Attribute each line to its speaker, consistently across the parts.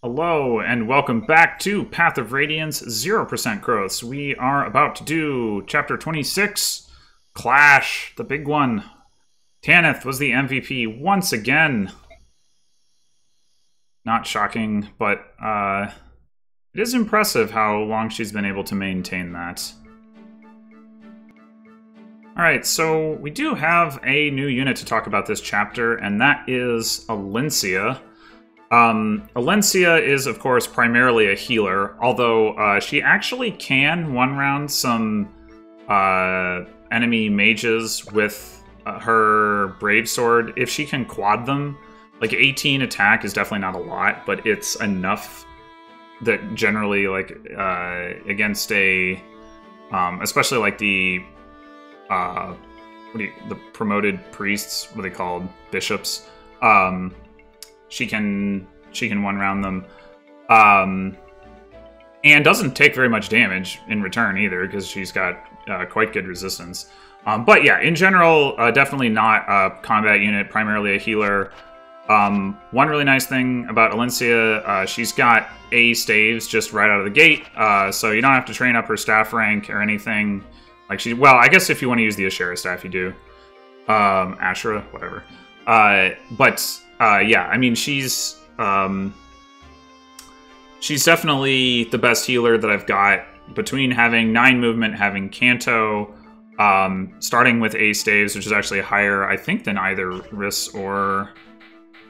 Speaker 1: Hello, and welcome back to Path of Radiance 0% growths. We are about to do Chapter 26, Clash, the big one. Tanith was the MVP once again. Not shocking, but it is impressive how long she's been able to maintain that. Alright, so we do have a new unit to talk about this chapter, and that is Alencia. Alencia is, of course, primarily a healer, although she actually can one-round some enemy mages with her Brave Sword. If she can quad them, like 18 attack is definitely not a lot, but it's enough that generally, like, against a, especially like the, the promoted priests, what are they called? Bishops. She can one-round them. And doesn't take very much damage in return either, because she's got quite good resistance. But yeah, in general, definitely not a combat unit, primarily a healer. One really nice thing about Alencia, she's got A staves just right out of the gate, so you don't have to train up her staff rank or anything. Like well, I guess if you want to use the Ashera staff, you do. Ashera, whatever. Yeah, I mean, she's definitely the best healer that I've got, between having 9 movement, having Canto, starting with A staves, which is actually higher, I think, than either Riss or...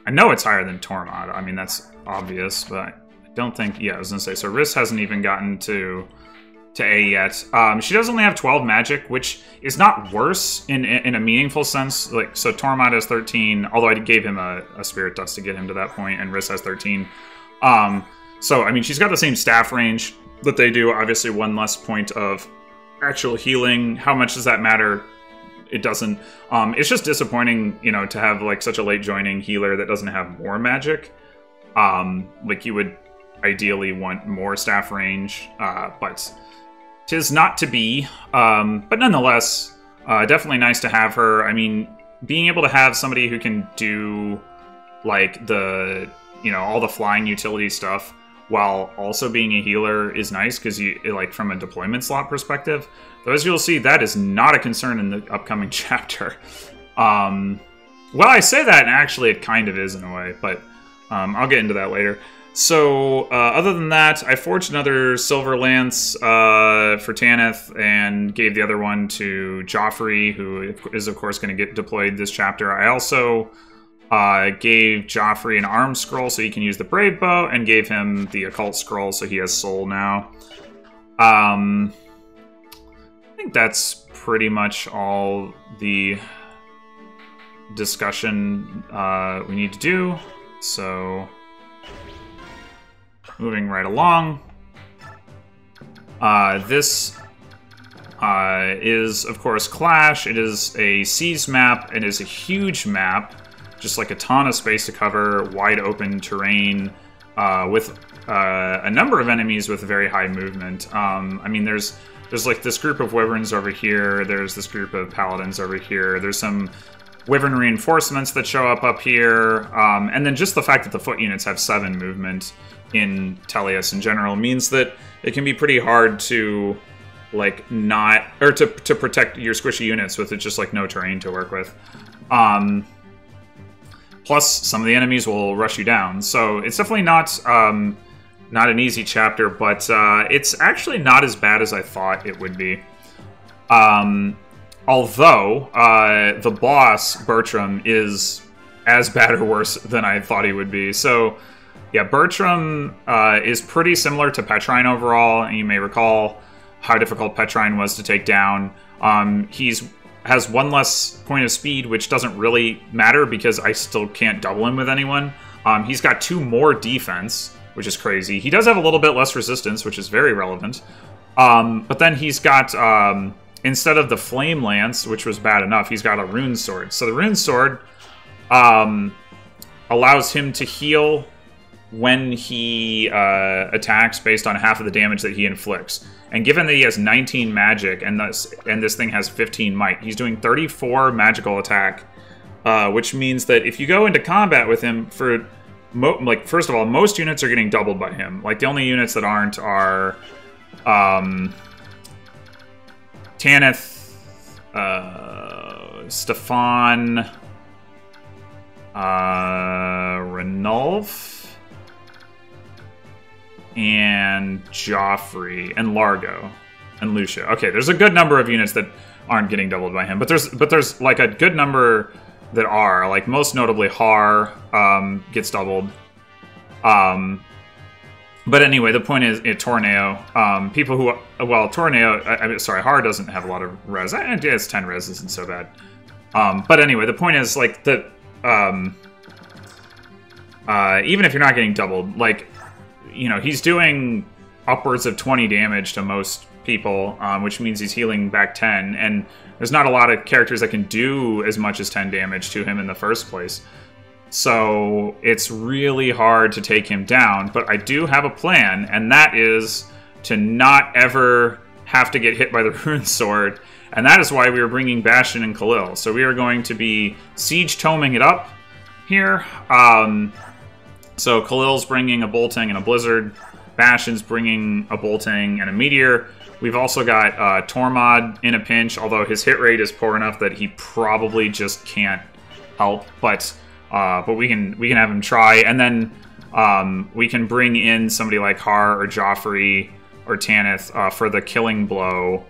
Speaker 1: I know it's higher than Tormod. I mean, that's obvious, but I don't think... Yeah, I was going to say, so Riss hasn't even gotten to A yet. She does only have 12 magic, which is not worse in a meaningful sense. Like, so Tormod has 13, although I gave him a Spirit Dust to get him to that point, and Riss has 13. So, I mean, she's got the same staff range that they do. Obviously, one less point of actual healing. How much does that matter? It doesn't. It's just disappointing, you know, to have, like, such a late joining healer that doesn't have more magic. Like, you would ideally want more staff range, but... 'tis not to be, but nonetheless, definitely nice to have her. I mean, being able to have somebody who can do, like, the, you know, all the flying utility stuff while also being a healer is nice, because you, like, from a deployment slot perspective, though as you'll see, that is not a concern in the upcoming chapter. Well, I say that, and actually it kind of is in a way, but I'll get into that later. So, other than that, I forged another Silver Lance for Tanith, and gave the other one to Joffrey, who is, of course, going to get deployed this chapter. I also gave Joffrey an Arm Scroll so he can use the Brave Bow, and gave him the Occult Scroll so he has Soul now. I think that's pretty much all the discussion we need to do, so... Moving right along. This is, of course, Clash. It is a seas map. It is a huge map, just like a ton of space to cover, wide open terrain, with a number of enemies with very high movement. I mean, there's like this group of Wyverns over here. There's this group of Paladins over here. There's some Wyvern reinforcements that show up here. And then just the fact that the foot units have 7 movement in Tellius in general means that it can be pretty hard to, like, not... Or to protect your squishy units with just, like, no terrain to work with. Plus, some of the enemies will rush you down. So it's definitely not an easy chapter, but it's actually not as bad as I thought it would be. Although, the boss, Bertram, is as bad or worse than I thought he would be. So... Yeah, Bertram is pretty similar to Petrine overall, and you may recall how difficult Petrine was to take down. Has 1 less point of speed, which doesn't really matter because I still can't double him with anyone. He's got 2 more defense, which is crazy. He does have a little bit less resistance, which is very relevant. But then he's got, instead of the Flame Lance, which was bad enough, he's got a Rune Sword. So the Rune Sword allows him to heal when he attacks based on half of the damage that he inflicts. And given that he has 19 magic and this thing has 15 might, he's doing 34 magical attack, which means that if you go into combat with him for like, first of all, most units are getting doubled by him. Like, the only units that aren't are Tanith, Stefan, Ranulf, and Joffrey, and Largo, and Lucia. Okay, there's a good number of units that aren't getting doubled by him, but there's like a good number that are, like, most notably Har gets doubled. But anyway, the point is, Tornado, people who, well, Tornado, sorry, Har doesn't have a lot of res. It's 10 res isn't so bad. But anyway, the point is, like, that even if you're not getting doubled, like, you know, he's doing upwards of 20 damage to most people, which means he's healing back 10, and there's not a lot of characters that can do as much as 10 damage to him in the first place. So it's really hard to take him down, but I do have a plan, and that is to not ever have to get hit by the Rune Sword, and that is why we are bringing Bastion and Khalil. So we are going to be Siege Toming it up here. So Khalil's bringing a Bolting and a Blizzard, Bastion's bringing a Bolting and a Meteor. We've also got Tormod in a pinch, although his hit rate is poor enough that he probably just can't help, but we can have him try, and then we can bring in somebody like Har or Joffrey or Tanith for the killing blow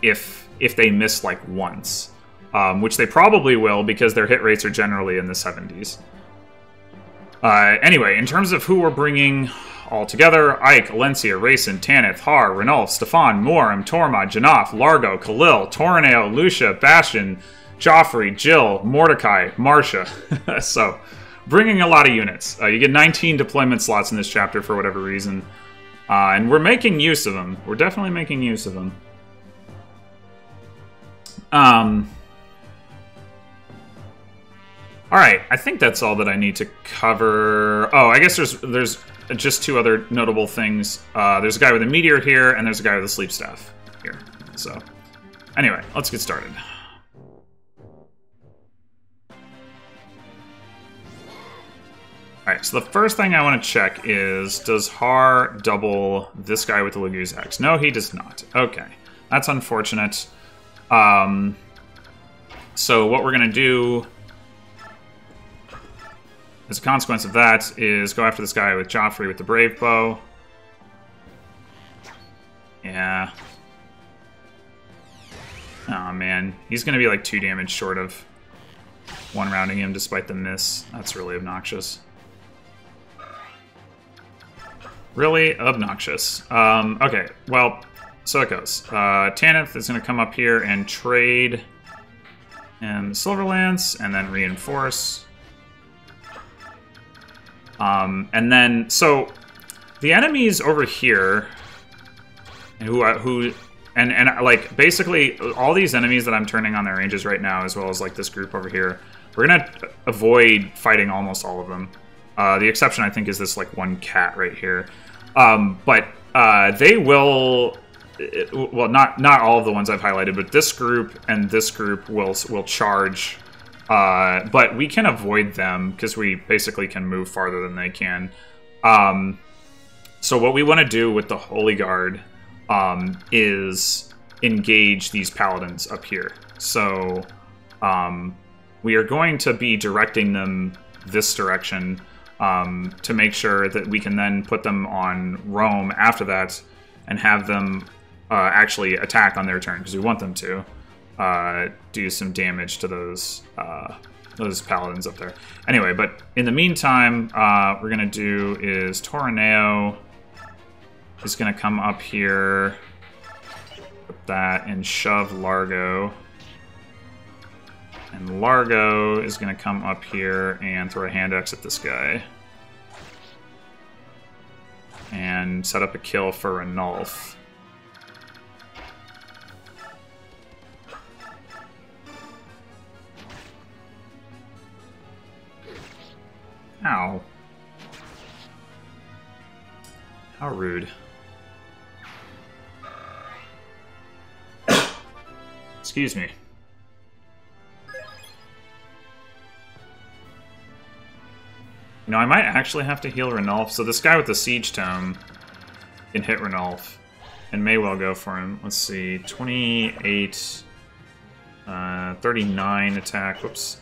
Speaker 1: if they miss like once, which they probably will because their hit rates are generally in the 70s. Anyway, in terms of who we're bringing all together, Ike, Alencia, Rayson, Tanith, Har, Ranulf, Stefan, Morim, Tormod, Janaf, Largo, Khalil, Torneo, Lucia, Bastion, Joffrey, Jill, Mordecai, Marcia. So, bringing a lot of units. You get 19 deployment slots in this chapter for whatever reason. And we're making use of them. We're definitely making use of them. Alright, I think that's all that I need to cover. Oh, I guess there's just two other notable things. There's a guy with a Meteor here, and there's a guy with a Sleep Staff here. So, anyway, let's get started. Alright, so the first thing I want to check is, does Har double this guy with the Laguz Axe? No, he does not. Okay, that's unfortunate. So what we're going to do as a consequence of that is go after this guy with Joffrey with the Brave Bow. Yeah. Oh man, he's going to be like 2 damage short of one-rounding him despite the miss. That's really obnoxious. Really obnoxious. Okay, well, so it goes. Tanith is going to come up here and trade and Silverlance, and then reinforce. And then, so the enemies over here, and like basically all these enemies that I'm turning on their ranges right now, as well as like this group over here, we're gonna avoid fighting almost all of them. The exception, I think, is this like one cat right here. But they will, well, not all of the ones I've highlighted, but this group and this group will charge. But we can avoid them because we basically can move farther than they can. So what we want to do with the Holy Guard is engage these paladins up here. So we are going to be directing them this direction to make sure that we can then put them on Rome after that and have them actually attack on their turn, because we want them to do some damage to those paladins up there. Anyway, but in the meantime, we're going to do is Torneo is going to come up here with that and shove Largo. And Largo is going to come up here and throw a hand axe at this guy. And set up a kill for Ranulf. Ow. How rude. Excuse me. You know, I might actually have to heal Ranulf. So this guy with the Siege Tome can hit Ranulf. And may well go for him. Let's see. 28... 39 attack. Whoops.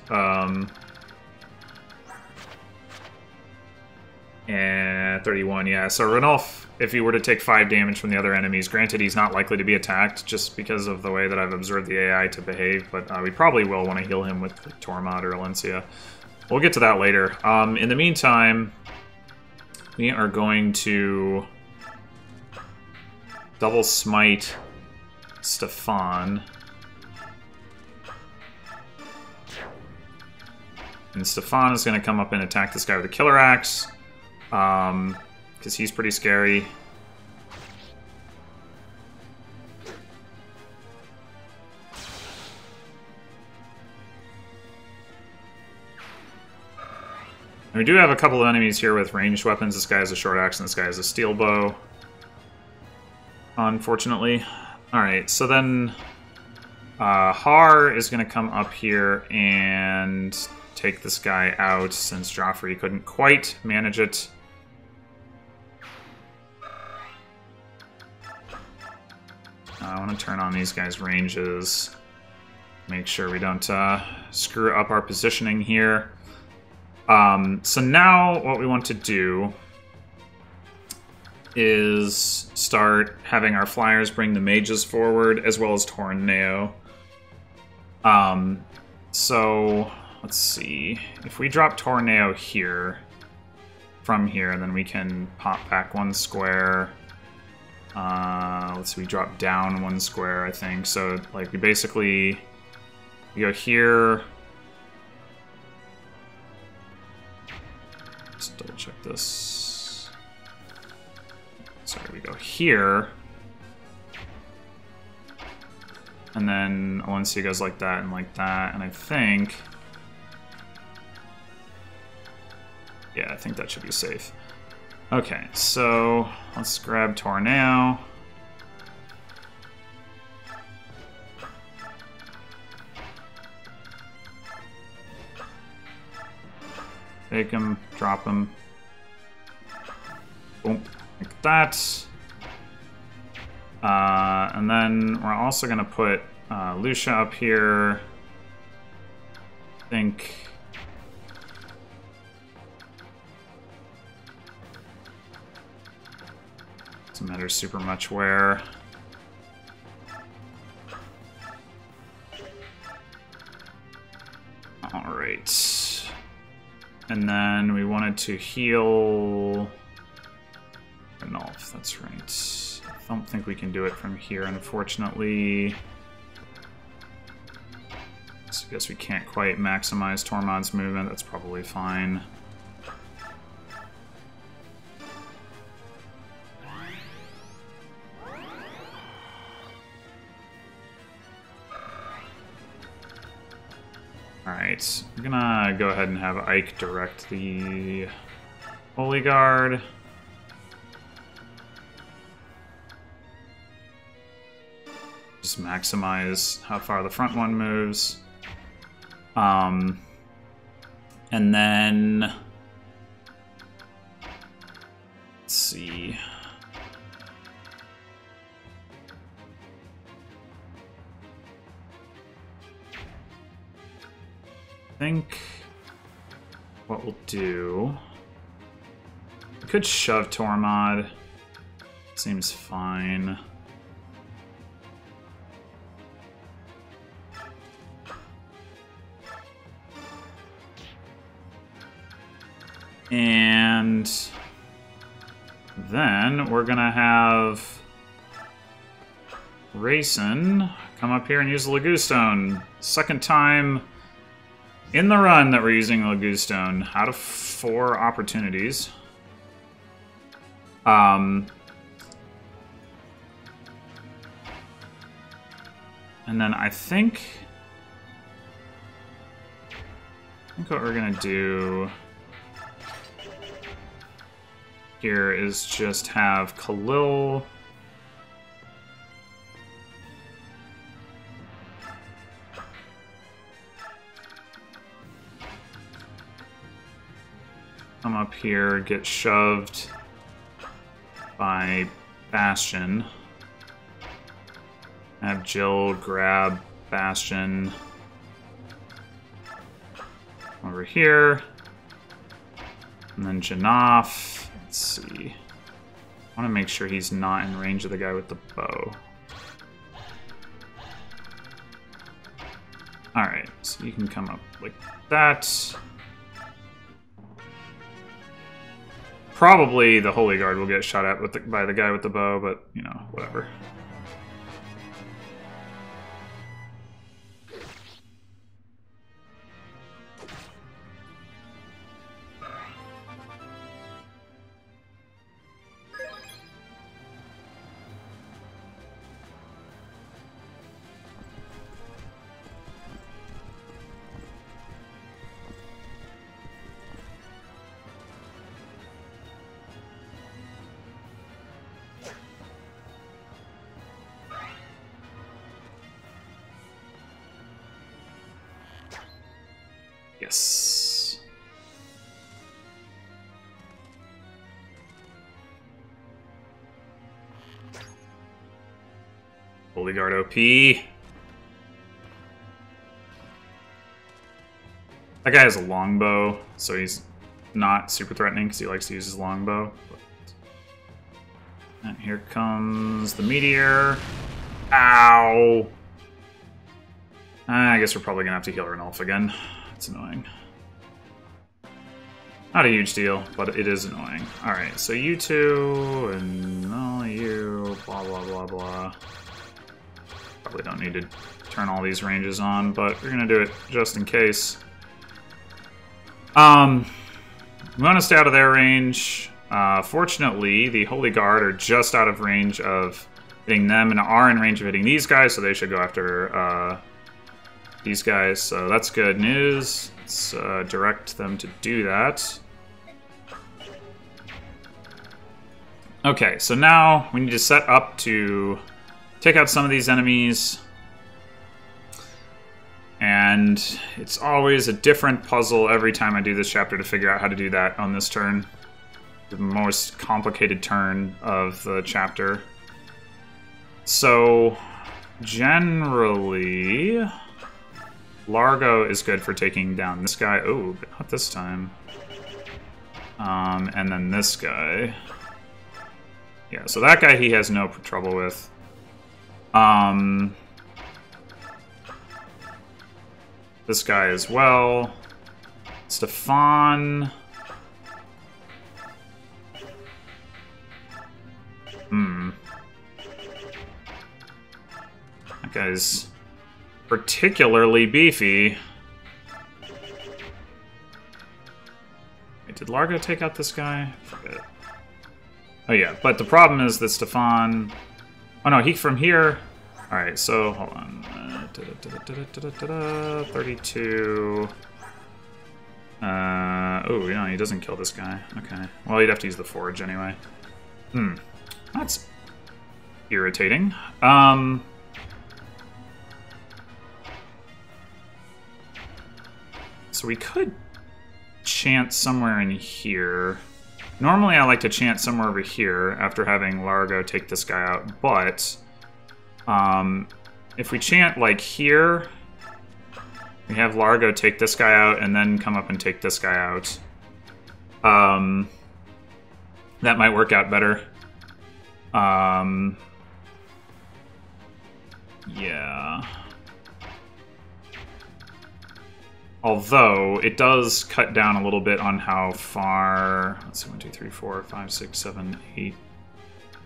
Speaker 1: And 31, yeah. So Ranulf, if he were to take 5 damage from the other enemies, granted he's not likely to be attacked just because of the way that I've observed the AI to behave, but we probably will want to heal him with Tormod or Alencia. We'll get to that later. In the meantime, we are going to double smite Stefan. And Stefan is going to come up and attack this guy with a Killer Axe. Because he's pretty scary. And we do have a couple of enemies here with ranged weapons. This guy has a short axe and this guy has a steel bow. Unfortunately. Alright, so then Har is going to come up here and take this guy out since Joffrey couldn't quite manage it. I want to turn on these guys' ranges. Make sure we don't screw up our positioning here. So now what we want to do is start having our flyers bring the mages forward as well as Tornado. So let's see. If we drop Tornado here, from here, then we can pop back 1 square. Let's see, we drop down 1 square, I think. So, like, we basically go here. Let's double check this. Sorry, we go here. And then Alencia goes like that and like that, and I think... Yeah, I think that should be safe. Okay, so let's grab Tornado. Take him, drop him. Boom, like that. And then we're also going to put Lucia up here. I think... Doesn't matter super much where. Alright. And then we wanted to heal Ranulf, that's right. I don't think we can do it from here, unfortunately. So I guess we can't quite maximize Tormod's movement, that's probably fine. Alright, I'm gonna go ahead and have Ike direct the Holy Guard. Just maximize how far the front one moves. And then... Let's see... I think what we'll do... We could shove Tormod. Seems fine. And then we're gonna have Rayson come up here and use the Lagustone. Second time in the run that we're using the Lagustone out of 4 opportunities. And then I think what we're gonna do here is just have Khalil come up here, get shoved by Bastion. Have Jill grab Bastion over here. And then Janaf. Let's see. I want to make sure he's not in range of the guy with the bow. Alright, so you can come up like that. Probably the Holy Guard will get shot at by the guy with the bow, but, you know, whatever. Yes. Holy Guard OP. That guy has a longbow, so he's not super threatening because he likes to use his longbow. And here comes the meteor. Ow! I guess we're probably gonna have to heal Ranulf again. It's annoying. Not a huge deal, but it is annoying. Alright, so you two, and all you, blah blah blah blah. Probably don't need to turn all these ranges on, but we're gonna do it just in case. We want to stay out of their range. Fortunately, the Holy Guard are just out of range of hitting them and are in range of hitting these guys, so they should go after these guys. So that's good news. Let's direct them to do that. Okay, so now we need to set up to take out some of these enemies. And it's always a different puzzle every time I do this chapter to figure out how to do that on this turn. The most complicated turn of the chapter. So, generally, Largo is good for taking down this guy. Oh, but not this time. And then this guy. Yeah, so that guy he has no trouble with. This guy as well. Stefan. That guy's particularly beefy. Wait, did Largo take out this guy? I forget. Oh yeah, but the problem is that Stefan... Oh no, he from here... Alright, so, hold on. 32... oh, no, he doesn't kill this guy. Okay. Well, he'd have to use the forge anyway. That's irritating. So we could chant somewhere in here. Normally I like to chant somewhere over here after having Largo take this guy out, but if we chant like here, we have Largo take this guy out and then come up and take this guy out. That might work out better. Yeah. Although, it does cut down a little bit on how far... Let's see, 1, 2, 3, 4, 5, 6, 7, 8,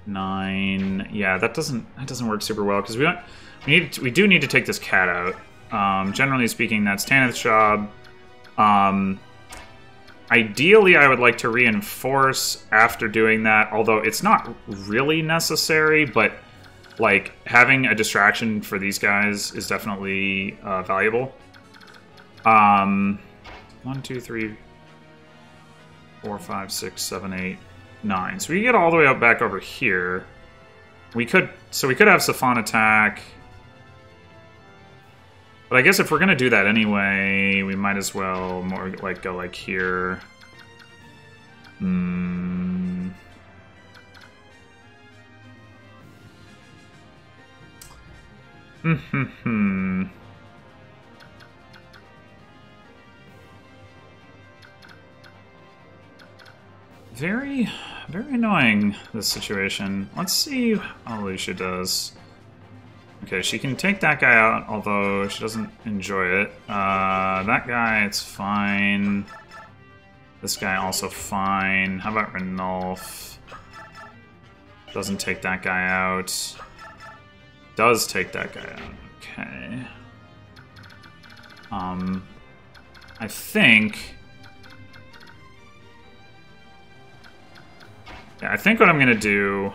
Speaker 1: 9... Yeah, that doesn't work super well, because we do need to take this cat out. Generally speaking, that's Tanith's job. Ideally, I would like to reinforce after doing that, although it's not really necessary, but like having a distraction for these guys is definitely valuable. 1, 2, 3, 4, 5, 6, 7, 8, 9. So we get all the way up back over here. We could have Safan attack. But I guess if we're gonna do that anyway, we might as well more like go like here. Hmm. Hmm. Very, very annoying, this situation. Let's see how Lucia does. Okay, she can take that guy out, although she doesn't enjoy it. That guy, it's fine. This guy also fine. How about Renulf? Doesn't take that guy out. Does take that guy out. Okay. I think... Yeah, I think what I'm gonna do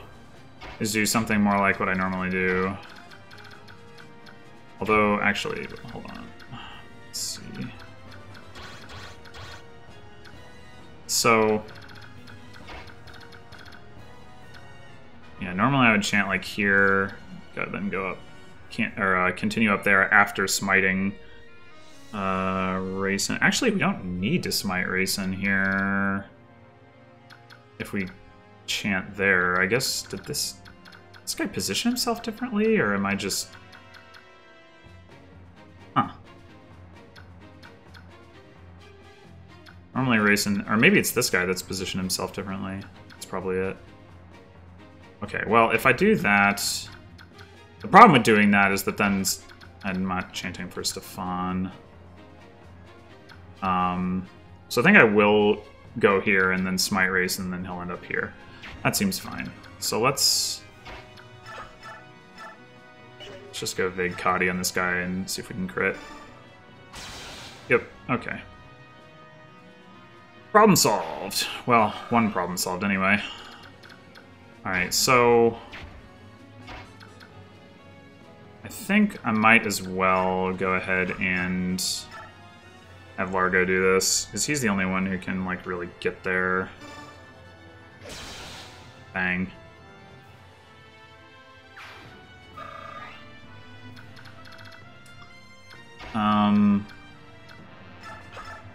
Speaker 1: is do something more like what I normally do. Although, actually, hold on. Let's see. So... Yeah, normally I would chant like here, then go up, continue up there after smiting Racin. Actually, we don't need to smite Racin here. If we chant there, I guess, did this guy position himself differently, or am I just... Huh. Normally Racin, or maybe it's this guy that's positioned himself differently. That's probably it. Okay, well, if I do that... The problem with doing that is that then I'm not chanting for Stefan. So I think I will go here and then smite race and then he'll end up here. That seems fine. So let's just go Vague Kadi on this guy and see if we can crit. Yep, okay. Problem solved. Well, one problem solved anyway. Alright, so... I think I might as well go ahead and have Largo do this, because he's the only one who can, like, really get there. Bang.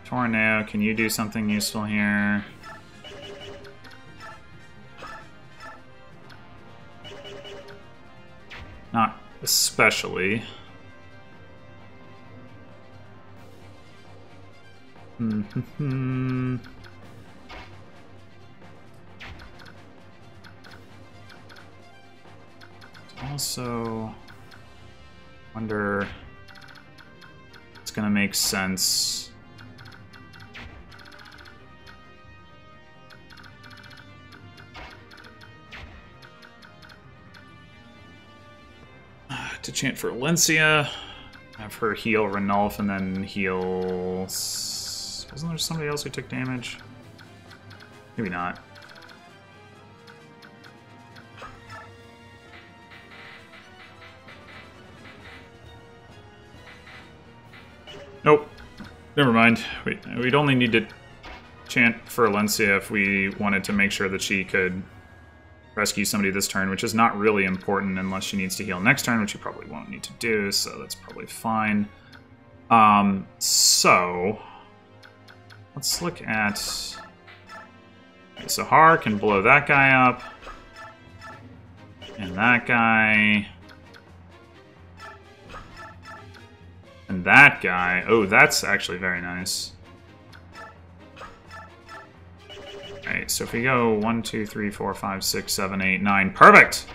Speaker 1: Tornado, can you do something useful here? Not especially. Also, wonder it's gonna make sense. To chant for Valencia, have her heal Renulf, and then heal... Wasn't there somebody else who took damage? Maybe not. Nope. Never mind. We'd only need to chant for Valencia if we wanted to make sure that she could rescue somebody this turn, which is not really important unless she needs to heal next turn, which you probably won't need to do, so that's probably fine. So... Let's look at... Okay, so Har can blow that guy up. And that guy... And that guy... Oh, that's actually very nice. Alright, so if we go 1, 2, 3, 4, 5, 6, 7, 8, 9... Perfect!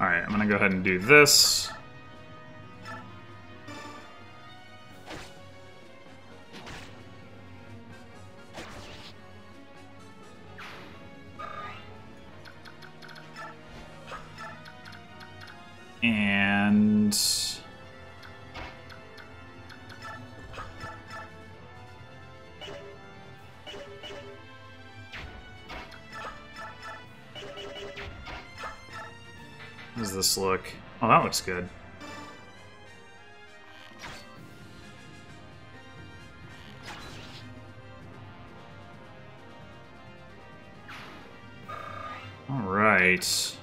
Speaker 1: Alright, I'm gonna go ahead and do this. And... How does this look? Oh, that looks good. right.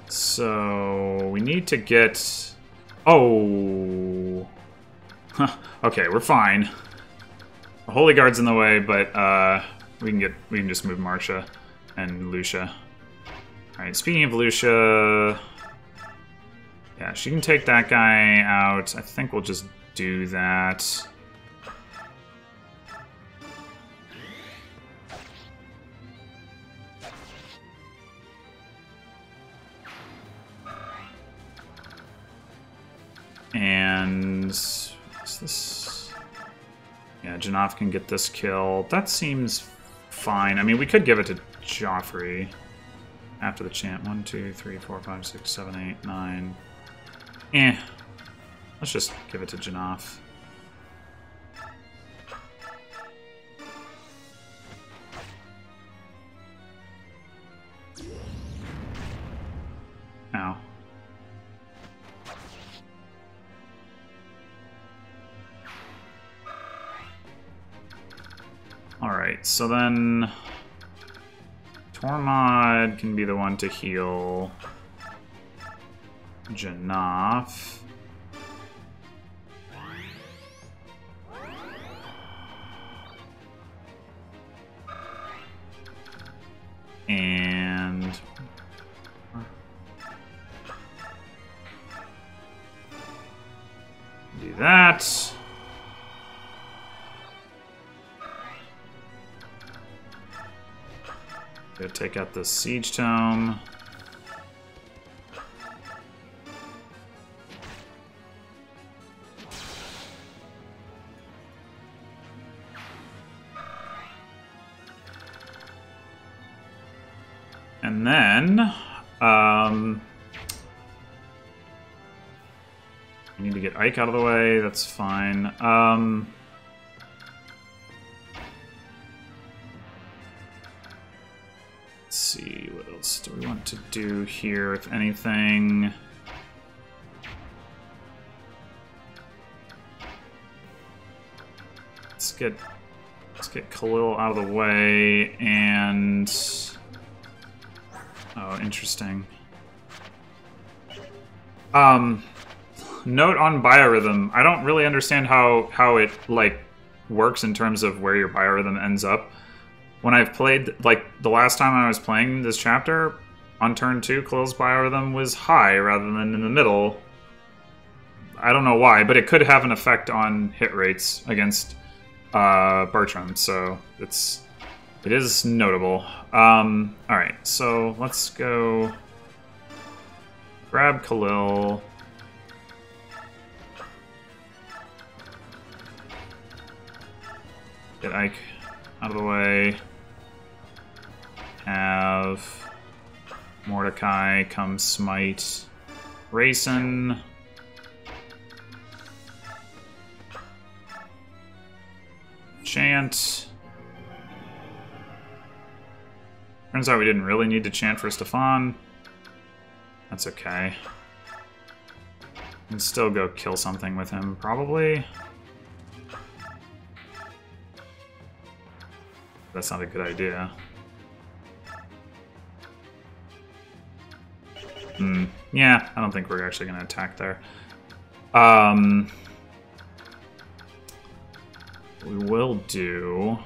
Speaker 1: So we need to get... Oh. Huh. Okay, we're fine. The Holy Guard's in the way, but we can just move Marcia and Lucia. All right. Speaking of Lucia, yeah, she can take that guy out. I think we'll just do that. And what's this? Yeah, Janaf can get this kill. That seems fine. I mean, we could give it to Joffrey after the chant. 1, 2, 3, 4, 5, 6, 7, 8, 9. Eh. Let's just give it to Janaf. Ow. Alright, so then Tormod can be the one to heal Janaf. And do that. Go take out the Siege Tome. And then, we need to get Ike out of the way. That's fine. Let's see, what else do we want to do here, if anything? Let's get Khalil out of the way, and oh, interesting. Note on biorhythm. I don't really understand how it like works in terms of where your biorhythm ends up. When I've played, like, the last time I was playing this chapter, on turn 2, Khalil's biorhythm was high rather than in the middle. I don't know why, but it could have an effect on hit rates against Bertram, so it is notable. Alright, so let's go grab Khalil. Get Ike out of the way. Have Mordecai come smite Rayson. Chant. Turns out we didn't really need to chant for Stefan. That's okay. Can still go kill something with him, probably. That's not a good idea. Yeah, I don't think we're actually going to attack there. We will do...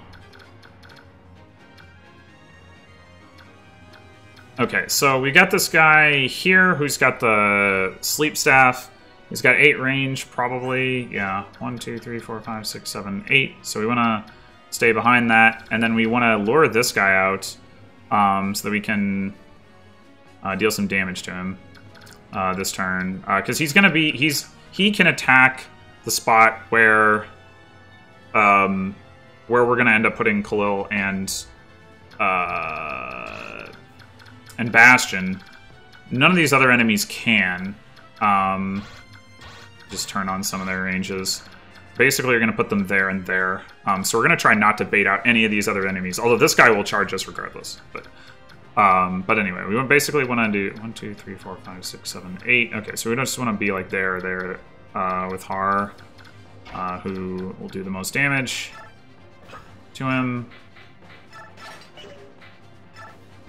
Speaker 1: Okay, so we got this guy here who's got the sleep staff. He's got 8 range, probably. Yeah, 1, 2, 3, 4, 5, 6, 7, 8. So we want to stay behind that. And then we want to lure this guy out so that we can deal some damage to him this turn. Because he's going to be... He can attack the spot where we're going to end up putting Khalil and Bastion. None of these other enemies can. Just turn on some of their ranges. Basically, you're going to put them there and there. So we're going to try not to bait out any of these other enemies. Although this guy will charge us regardless. But anyway, we basically want to do 1, 2, 3, 4, 5, 6, 7, 8. Okay, so we just want to be like there with Har, who will do the most damage to him.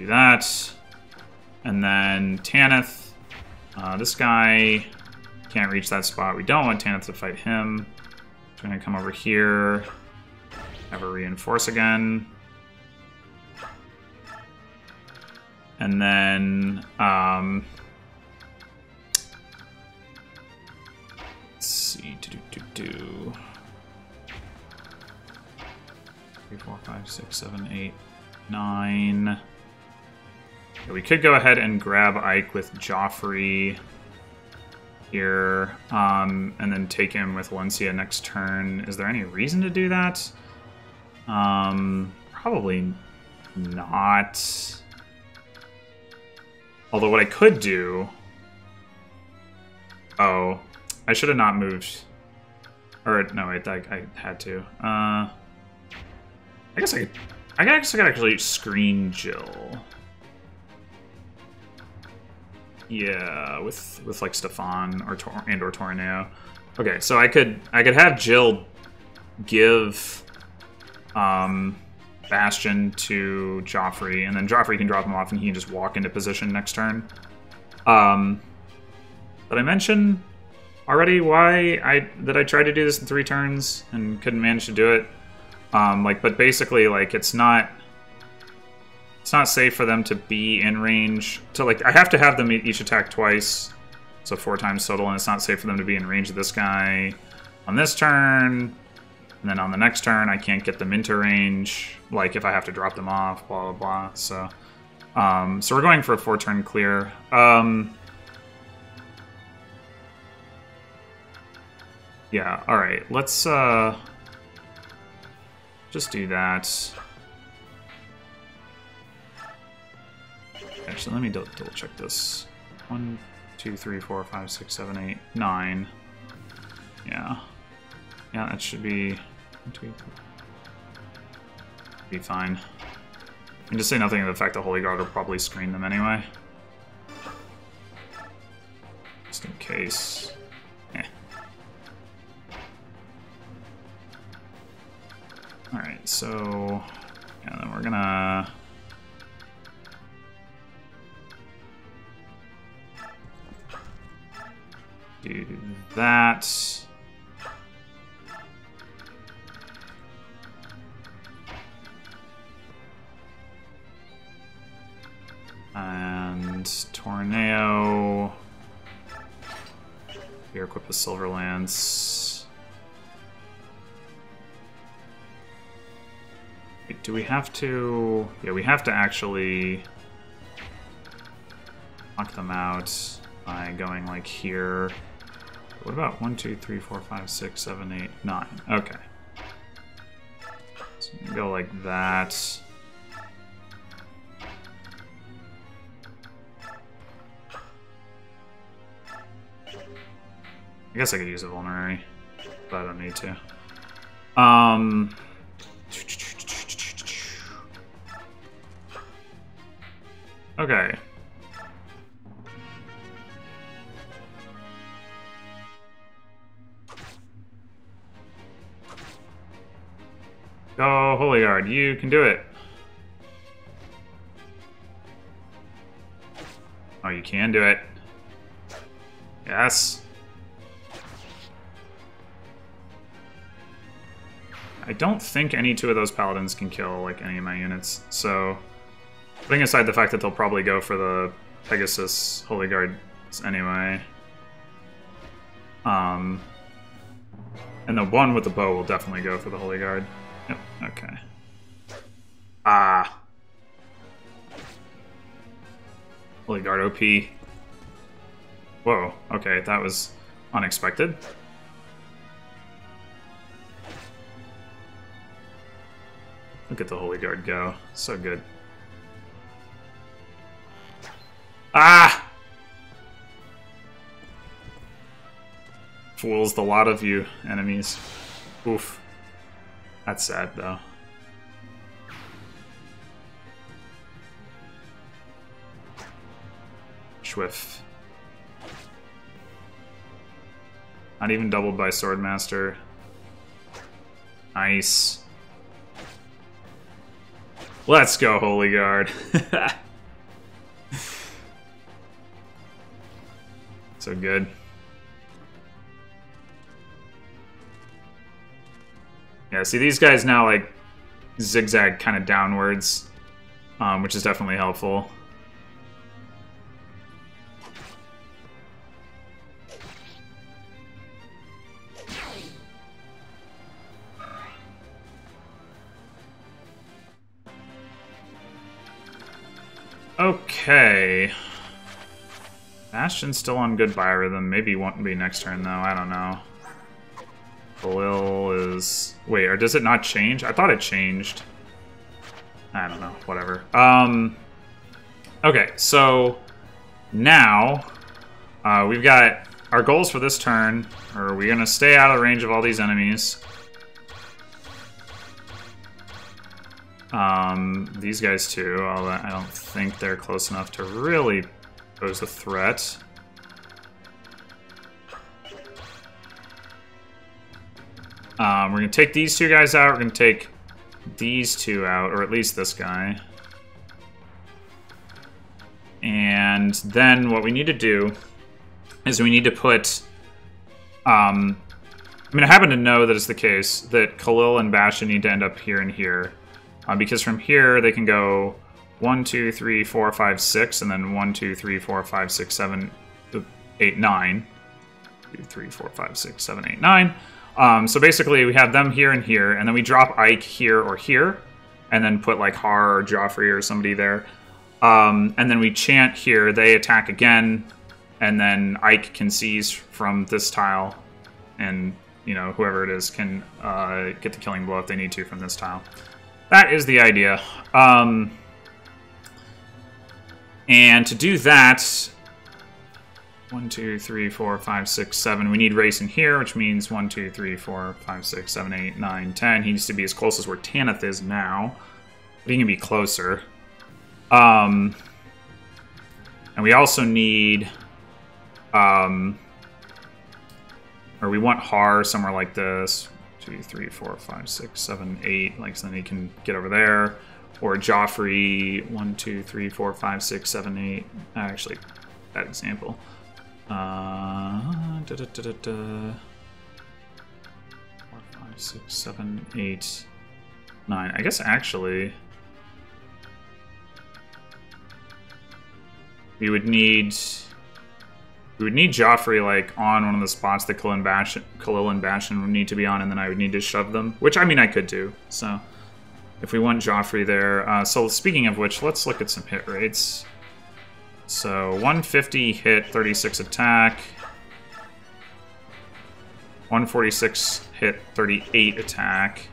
Speaker 1: Do that. And then Tanith. This guy can't reach that spot. We don't want Tanith to fight him. So I'm going to come over here. Have her reinforce again. And then... let's see. 3, 4, 5, 6, 7, 8, 9. Yeah, we could go ahead and grab Ike with Joffrey here, and then take him with Valencia next turn. Is there any reason to do that? Probably not. Although what I could do... Oh, I should have not moved. Or, no, wait, I had to. I guess I could actually screen Jill. Yeah, with like Stefan or Torneo. Okay, so I could have Jill give Bastion to Joffrey, and then Joffrey can drop him off, and he can just walk into position next turn. Did I mention already why I tried to do this in 3 turns and couldn't manage to do it? But basically, like, it's not safe for them to be in range. So, like, I have to have them each attack twice, so 4 times total, and it's not safe for them to be in range of this guy on this turn, and then on the next turn, I can't get them into range, like, if I have to drop them off, blah, blah, blah. So, so we're going for a 4-turn clear. Yeah, alright, let's, just do that. Actually, let me double check this. 1, 2, 3, 4, 5, 6, 7, 8, 9. Yeah. Yeah, that should be... be fine. And just say nothing of the fact that Holy Guard will probably screen them anyway. Just in case. Eh. Alright, so... yeah, then we're gonna... do that. And Tornado. Here, equip the Silver Lance. Wait, do we have to... yeah, we have to actually knock them out by going like here. What about 1, 2, 3, 4, 5, 6, 7, 8, 9? Okay. So we go like that. I guess I could use a vulnerary, but I don't need to. Okay. Go, Holy Guard, you can do it. Oh, you can do it. Yes. I don't think any 2 of those paladins can kill, like, any of my units, so... putting aside the fact that they'll probably go for the Pegasus Holy Guards anyway. And the one with the bow will definitely go for the Holy Guard. Yep, okay. Ah. Holy Guard OP. Whoa, okay, that was unexpected. Look at the Holy Guard go. So good. Ah! Fools the lot of you, enemies. Oof. That's sad, though. Schwiff. Not even doubled by Swordmaster. Nice. Let's go, Holy Guard. So good. Yeah, see, these guys now, like, zigzag kind of downwards, which is definitely helpful. Okay. Bastion's still on good buy rhythm. Maybe won't be next turn, though. I don't know. Khalil is... Wait, or does it not change? I thought it changed. I don't know. Whatever. Okay, so... Now... we've got our goals for this turn. Are we going to stay out of the range of all these enemies? These guys too, although I don't think they're close enough to really pose a threat. We're going to take these two guys out, we're going to take these two out, or at least this guy. And then what we need to do is we need to put... I mean, I happen to know that it's the case that Khalil and Bastion need to end up here and here. Because from here, they can go 1, 2, 3, 4, 5, 6, and then 1, 2, 3, 4, 5, 6, 7, 8, 9. 2, 3, 4, 5, 6, 7, 8, 9. So basically, we have them here and here, and then we drop Ike here or here, and then put like Har or Joffrey or somebody there. And then we chant here, they attack again, and then Ike can seize from this tile, and you know, whoever it is can get the killing blow if they need to from this tile. That is the idea. And to do that, 1, 2, 3, 4, 5, 6, 7. We need Race in here, which means 1, 2, 3, 4, 5, 6, 7, 8, 9, 10. He needs to be as close as where Tanith is now. But he can be closer. And we also need... or we want Har somewhere like this. 2, 3, 4, 5, 6, 7, 8. Like, so then he can get over there. Or Joffrey, 1, 2, 3, 4, 5, 6, 7, 8. Actually, bad example. 4, 5, 6, 7, 8, 9. I guess actually we would need Joffrey like on one of the spots that Khalil and Bastion would need to be on, and then I would need to shove them, which I mean I could do. So if we want Joffrey there, so speaking of which, let's look at some hit rates. So 150 hit, 36 attack. 146 hit, 38 attack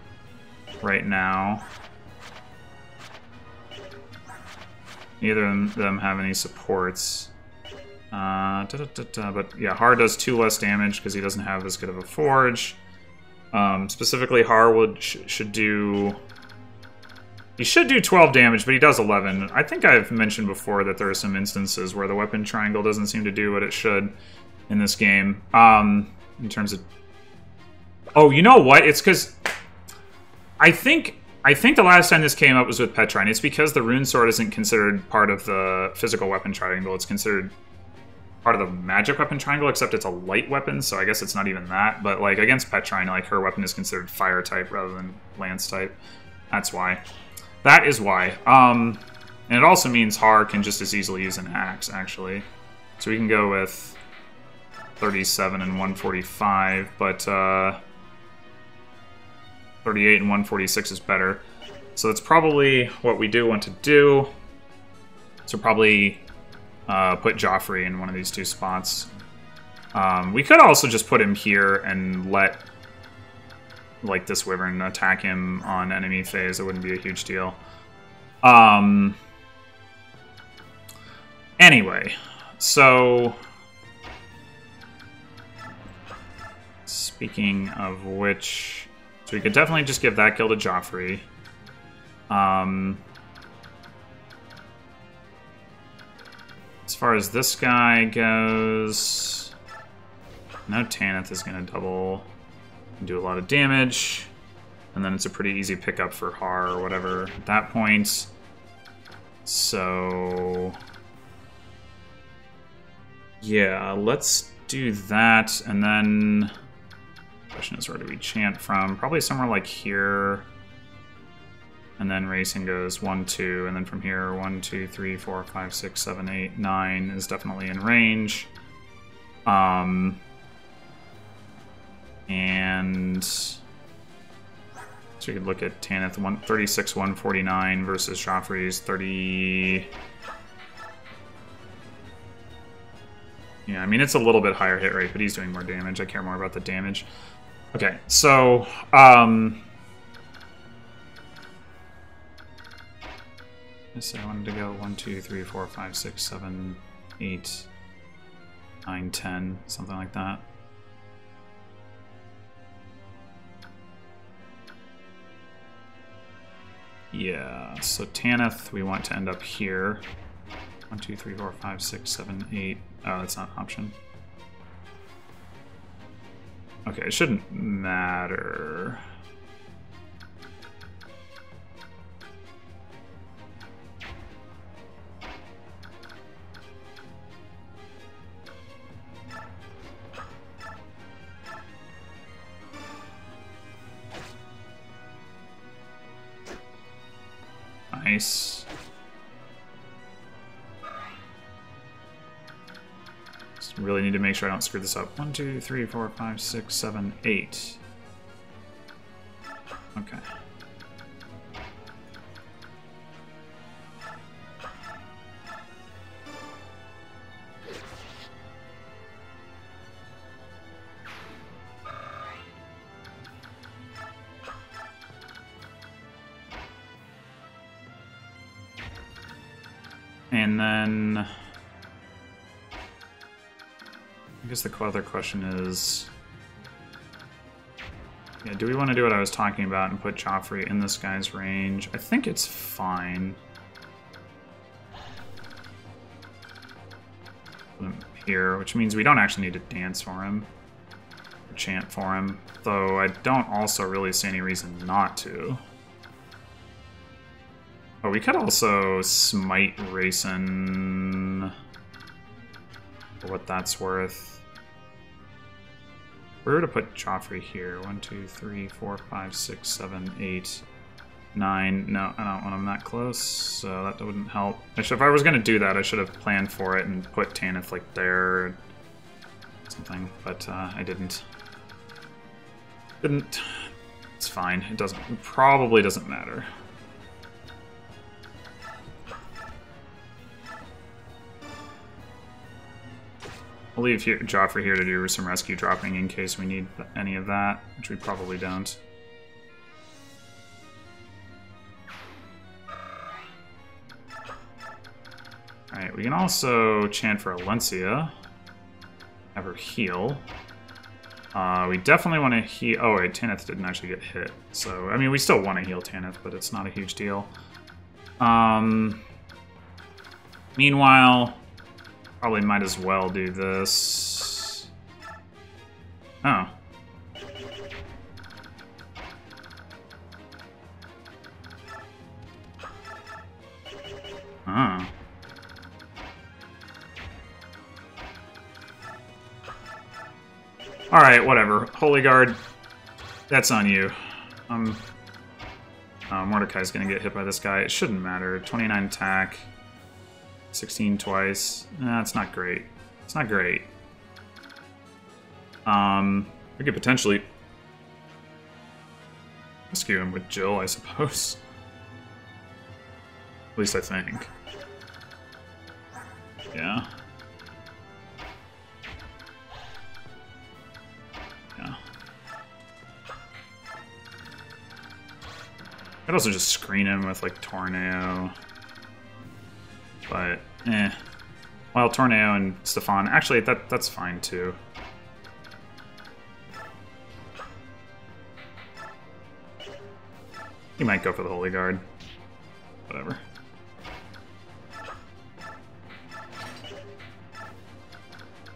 Speaker 1: right now. Neither of them have any supports. But yeah, Har does 2 less damage because he doesn't have as good of a forge. Specifically, Har should do... He should do 12 damage, but he does 11. I think I've mentioned before that there are some instances where the weapon triangle doesn't seem to do what it should in this game. In terms of... Oh, you know what? It's because... I think the last time this came up was with Petrine. It's because the rune sword isn't considered part of the physical weapon triangle. It's considered part of the magic weapon triangle, except it's a light weapon, so I guess it's not even that. But like against Petrine, like her weapon is considered fire type rather than lance type. That's why. That is why. And it also means Har can just as easily use an axe, actually. So we can go with 37 and 145, but 38 and 146 is better. So that's probably what we do want to do. So probably put Joffrey in one of these 2 spots. We could also just put him here and let like this Wyvern attack him on enemy phase. It wouldn't be a huge deal. Anyway, so speaking of which, so we could definitely just give that kill to Joffrey. As far as this guy goes, no, Tanith is going to double and do a lot of damage. And then it's a pretty easy pickup for Har or whatever at that point. So Yeah, let's do that, and then... The question is, where do we chant from? Probably somewhere like here. And then racing goes 1, 2, and then from here 1, 2, 3, 4, 5, 6, 7, 8, 9 is definitely in range. And so you could look at Tanith 36, 149 versus Joffrey's 30. Yeah, I mean it's a little bit higher hit rate, but he's doing more damage. I care more about the damage. Okay, so so I wanted to go 1, 2, 3, 4, 5, 6, 7, 8, 9, 10, something like that. Yeah, so Tanith, we want to end up here. 1, 2, 3, 4, 5, 6, 7, 8. Oh, that's not an option. Okay, it shouldn't matter. Nice. Just really need to make sure I don't screw this up. 1, 2, 3, 4, 5, 6, 7, 8. Okay. And then I guess the other question is, yeah, do we want to do what I was talking about and put Joffrey in this guy's range? I think it's fine. Put him here, which means we don't actually need to dance for him or chant for him, though I don't also really see any reason not to. Oh, we could also smite Rayson for what that's worth. We're to put Joffrey here. 1, 2, 3, 4, 5, 6, 7, 8, 9. No, I don't want him that close, so that wouldn't help. If I was going to do that, I should have planned for it and put Tanith like there or something, but I didn't. It's fine. It probably doesn't matter. I'll leave Joffrey here to do some rescue dropping in case we need any of that, which we probably don't. Alright, we can also chant for Alencia. Have her heal. We definitely want to heal... Oh wait, Tanith didn't actually get hit. So, I mean, we still want to heal Tanith, but it's not a huge deal. Meanwhile... Probably might as well do this. Oh. Oh. Alright, whatever. Holy Guard, that's on you. Mordecai's gonna get hit by this guy. It shouldn't matter. 29 attack. 16 twice. It's not great. It's not great. We could potentially rescue him with Jill, I suppose. At least I think. Yeah. Yeah. I'd also just screen him with, like, Tornado. But, well, Tornado and Stefan, actually, that's fine, too. He might go for the Holy Guard. Whatever.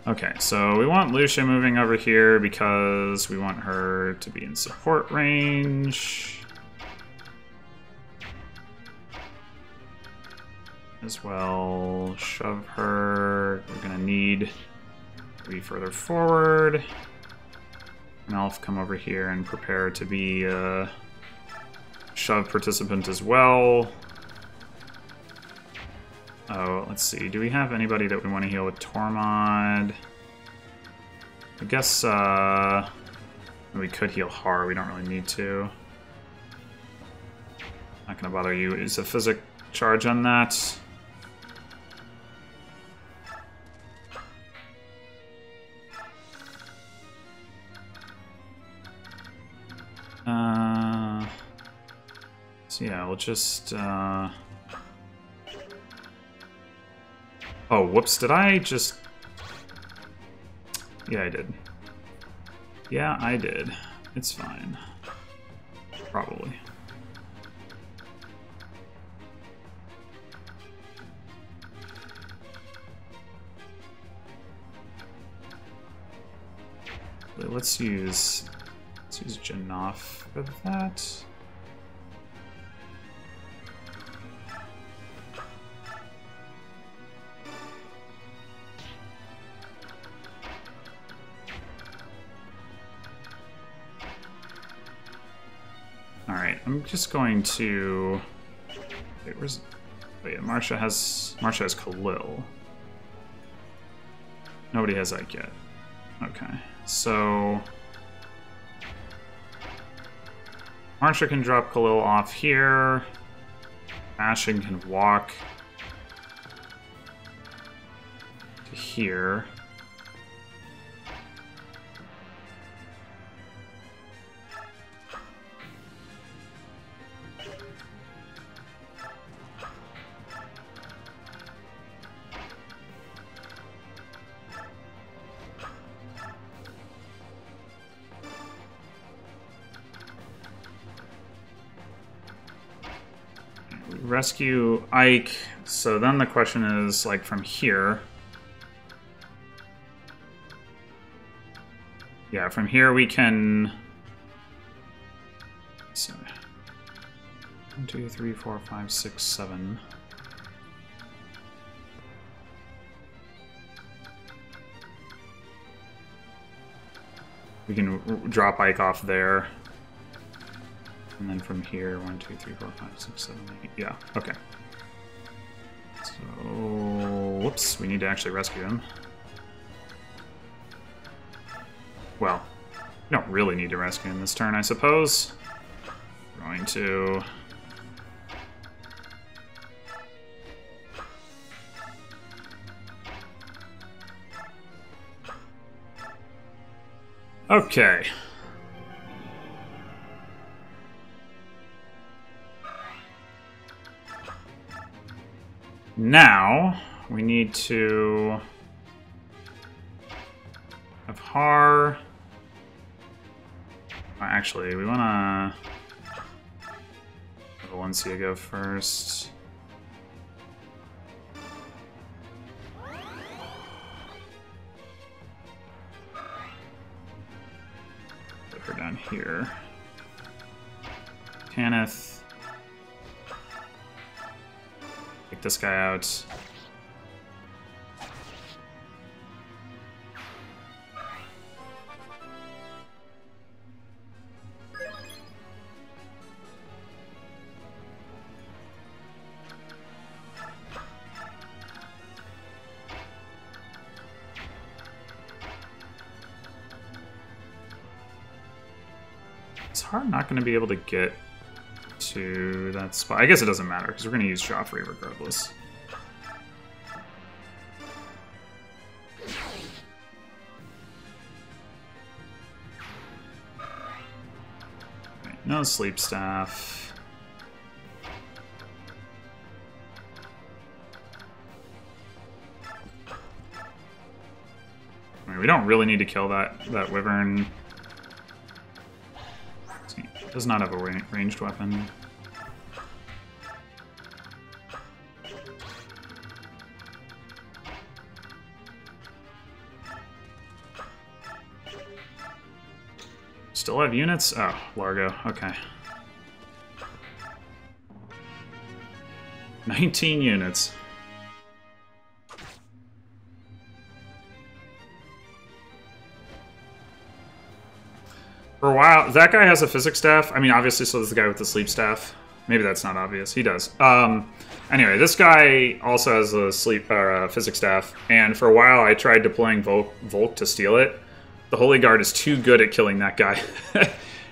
Speaker 1: Okay, so we want Lucia moving over here because we want her to be in support range. As well, shove her. We're gonna need to be further forward. An elf come over here and prepare to be a shove participant as well. Oh, let's see. Do we have anybody that we want to heal with Tormod? I guess we could heal Har. We don't really need to. Not gonna bother you. Is a physic charge on that? So yeah, we'll just oh, whoops, did I just... Yeah, I did. Yeah, I did. It's fine. Probably. Let's use Jannoff for that. Alright, I'm just going to... Wait, where's... Oh yeah, Marsha has Khalil. Nobody has Ike yet. Okay, so... Marsha can drop Khalil off here. Ashen can walk to here. Rescue Ike. So then the question is, like, from here. Yeah, from here we can... So, 1, 2, 3, 4, 5, 6, 7. We can drop Ike off there. And then from here, 1, 2, 3, 4, 5, 6, 7, 8. Yeah, okay. So, whoops, we need to actually rescue him. Well, we don't really need to rescue him this turn, I suppose. We're going to... Okay. Now, we need to have Har. Actually, we want to have Valencia go first. Put her down here. Tanith. Take this guy out. Is Har not going to be able to get to that spot? I guess it doesn't matter, because we're going to use Joffrey regardless. Okay, no sleep staff. I mean, we don't really need to kill that wyvern. It does not have a ranged weapon. Still have units? Oh, Largo, okay. 19 units. For a while, that guy has a physics staff. I mean, obviously, so does the guy with the sleep staff. Maybe that's not obvious. He does. Anyway, this guy also has a sleep or a physics staff, and for a while I tried deploying Volk to steal it. The Holy Guard is too good at killing that guy.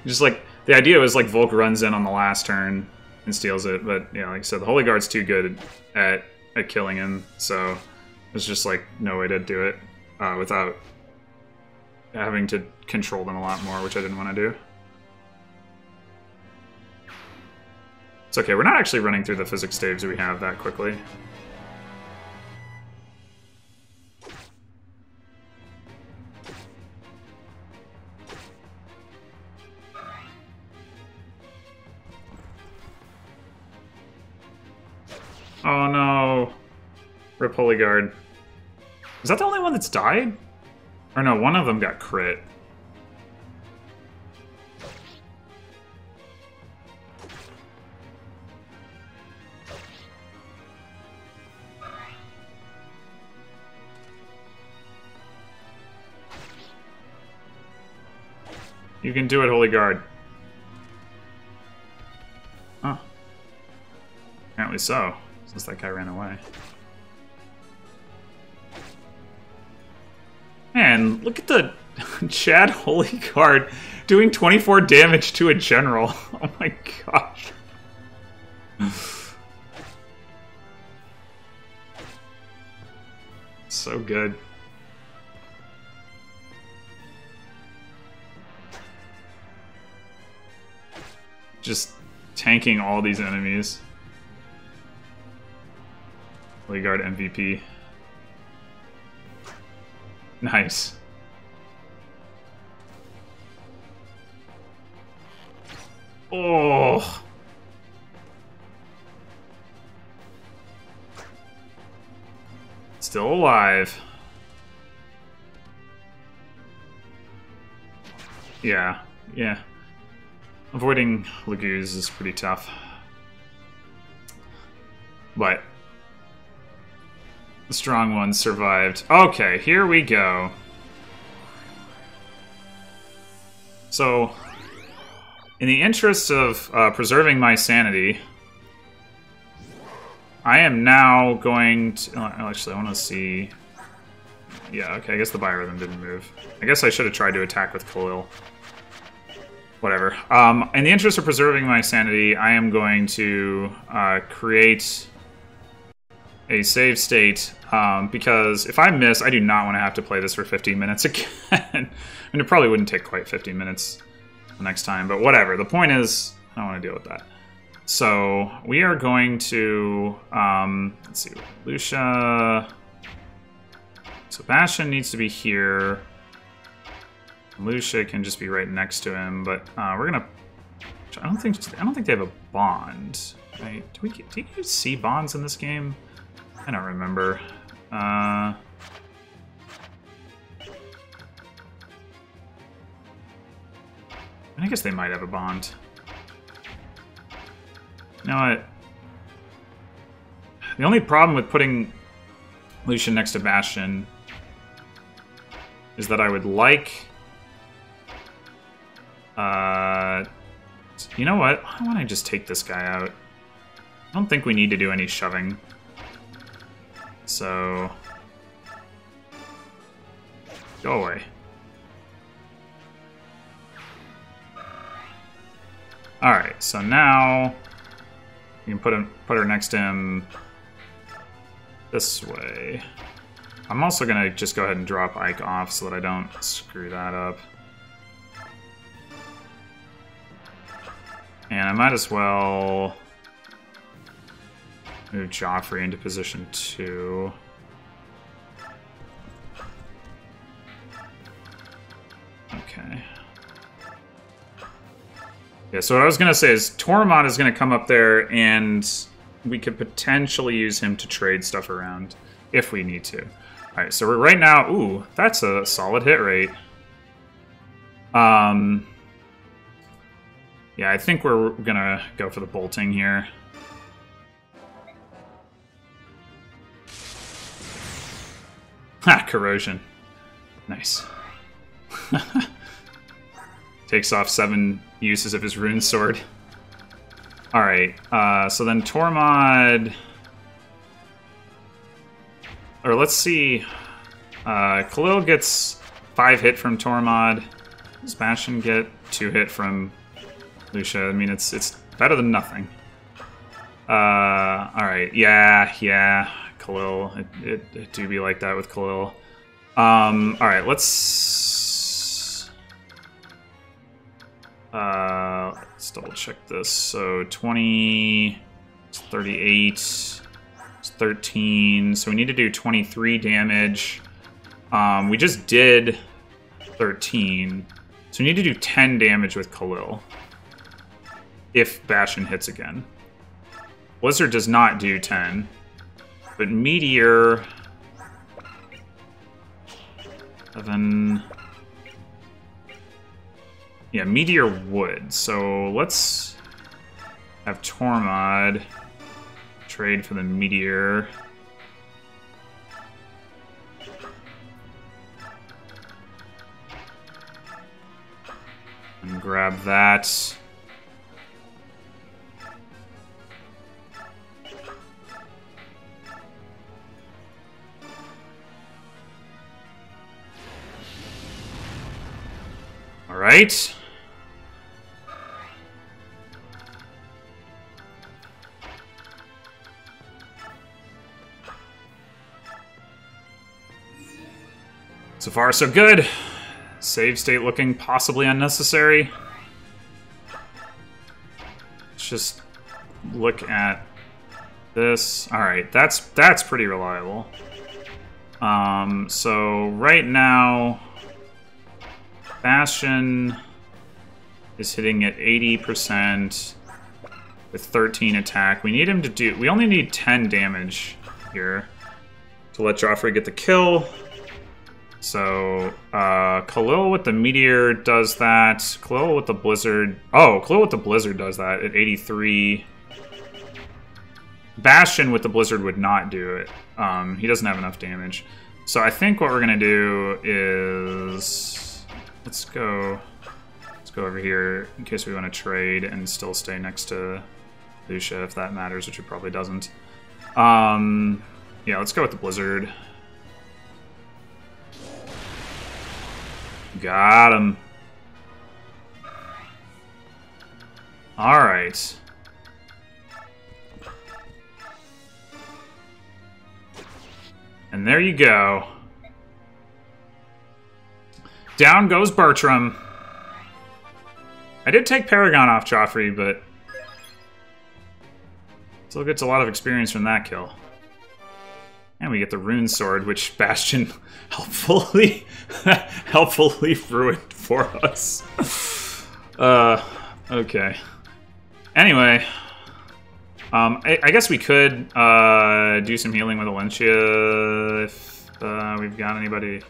Speaker 1: Just like the idea was like Volk runs in on the last turn and steals it, but yeah, like I said, the Holy Guard's too good at killing him, so there's just like no way to do it without having to control them a lot more, which I didn't want to do. It's okay, we're not actually running through the physics staves we have that quickly. Oh no. Rip Holy Guard. Is that the only one that's died? Or no, one of them got crit. You can do it, Holy Guard. Huh. Apparently so, since that guy ran away. Man, look at the Chad Holy Guard doing 24 damage to a general. Oh my gosh. So good. Just tanking all these enemies. Holy Guard MVP. Nice. Oh. Still alive. Yeah, yeah. Avoiding Lagoos is pretty tough. But the strong ones survived. Okay, here we go. So, in the interest of preserving my sanity, I am now going to... actually, I want to see... Yeah, okay, I guess the biorhythm didn't move. I guess I should have tried to attack with Khalil. Whatever. In the interest of preserving my sanity, I am going to create a save state, because if I miss, I do not want to have to play this for 15 minutes again. I mean, it probably wouldn't take quite 15 minutes the next time, but whatever. The point is, I don't want to deal with that. So, we are going to, let's see, Lucia... Sebastian needs to be here. Lucia can just be right next to him, but we're gonna... I don't think they have a bond. Right? Do you see bonds in this game? I don't remember. I guess they might have a bond. You know what? The only problem with putting Lucian next to Bastion is that I would like... you know what? Why don't I just take this guy out? I don't think we need to do any shoving. So... go away. Alright, so now... you can put her next to him this way. I'm also gonna just go ahead and drop Ike off so that I don't screw that up. And I might as well move Joffrey into position 2. Okay. Yeah, so what I was going to say is Tormod is going to come up there and we could potentially use him to trade stuff around if we need to. Alright, so we're right now... ooh, that's a solid hit rate. Yeah, I think we're gonna go for the bolting here. Ha! Corrosion. Nice. Takes off 7 uses of his rune sword. Alright, so then Tormod... Or let's see... Khalil gets 5 hit from Tormod. Does Bastion get 2 hit from Lucia? I mean, it's better than nothing. Alright, yeah, Khalil. It do be like that with Khalil. Alright, let's double check this. So 20, it's 38, it's 13. So we need to do 23 damage. We just did 13. So we need to do 10 damage with Khalil. If Bastion hits again. Blizzard does not do 10. But Meteor... 11... Yeah, Meteor would. So let's have Tormod trade for the Meteor. And grab that. All right. So far, so good. Save state looking possibly unnecessary. Let's just look at this. All right, that's pretty reliable. So right now, Bastion is hitting at 80% with 13 attack. We need him to do... We only need 10 damage here to let Joffrey get the kill. So, Khalil with the Meteor does that. Khalil with the Blizzard... Oh, Khalil with the Blizzard does that at 83. Bastion with the Blizzard would not do it. He doesn't have enough damage. So I think what we're going to do is... Let's go over here in case we want to trade and still stay next to Lucia if that matters, which it probably doesn't. Yeah, let's go with the Blizzard. Got him. All right. And there you go. Down goes Bertram. I did take Paragon off Joffrey, but still gets a lot of experience from that kill. And we get the Rune Sword, which Bastion helpfully ruined for us. Okay. Anyway, I guess we could do some healing with Valencia if we've got anybody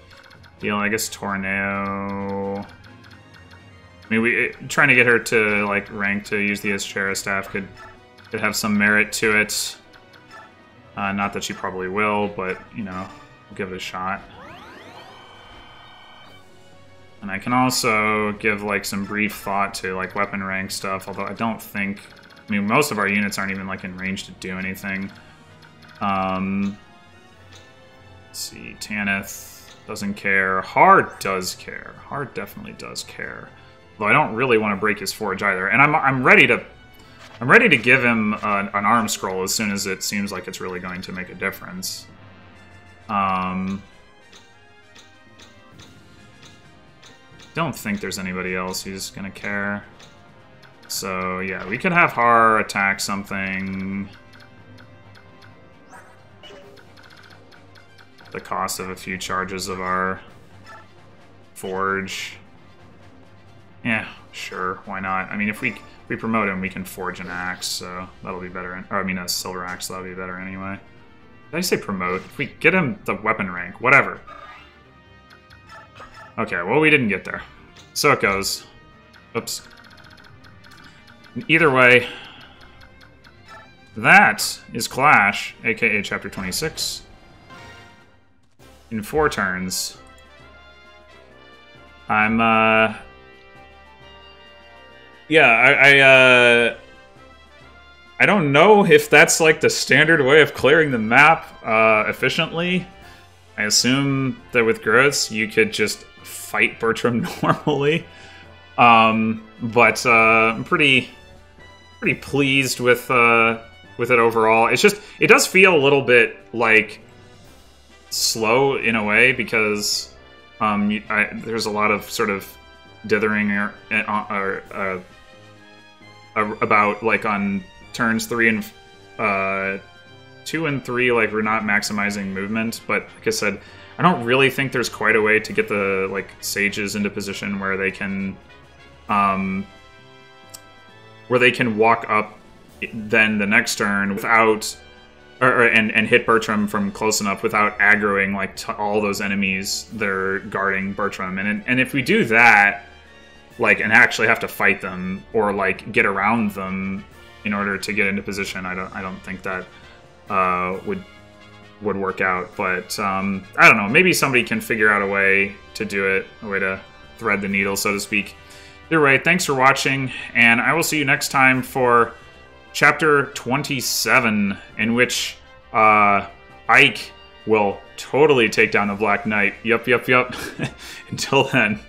Speaker 1: heal. I guess Tornado. I mean, trying to get her to like rank to use the Eschera staff could have some merit to it. Not that she probably will, but, you know, we'll give it a shot. And I can also give, like, some brief thought to, like, weapon rank stuff, although I don't think... I mean, most of our units aren't even, like, in range to do anything. Let's see, Tanith doesn't care. Hard does care. Hard definitely does care. Though I don't really want to break his forge either. And I'm ready to give him an arm scroll as soon as it seems like it's really going to make a difference. Don't think there's anybody else who's gonna care. So yeah, we could have Har attack something. The cost of a few charges of our forge. Yeah, sure, why not? I mean, if we promote him, we can forge an axe, so that'll be better. Or I mean, a silver axe, that'll be better anyway. Did I say promote? If we get him the weapon rank, whatever. Okay, well, we didn't get there. So it goes. Oops. Either way, that is Clash, aka Chapter 26. In 4 turns. I'm Yeah, I don't know if that's like the standard way of clearing the map efficiently. I assume that with growths you could just fight Bertram normally. But I'm pretty pleased with it overall. It's just, it does feel a little bit like slow in a way because there's a lot of sort of dithering about like on turns 2 and 3, like we're not maximizing movement. But like I said, I don't really think there's quite a way to get the like sages into position where they can walk up then the next turn without and hit Bertram from close enough without aggroing like all those enemies that are guarding Bertram. And if we do that, like, and actually have to fight them or like get around them in order to get into position, I don't think that would work out. But I don't know, maybe somebody can figure out a way to do it, a way to thread the needle, so to speak. Either way, thanks for watching, and I will see you next time for Chapter 27, in which Ike will totally take down the Black Knight. Yup. Until then.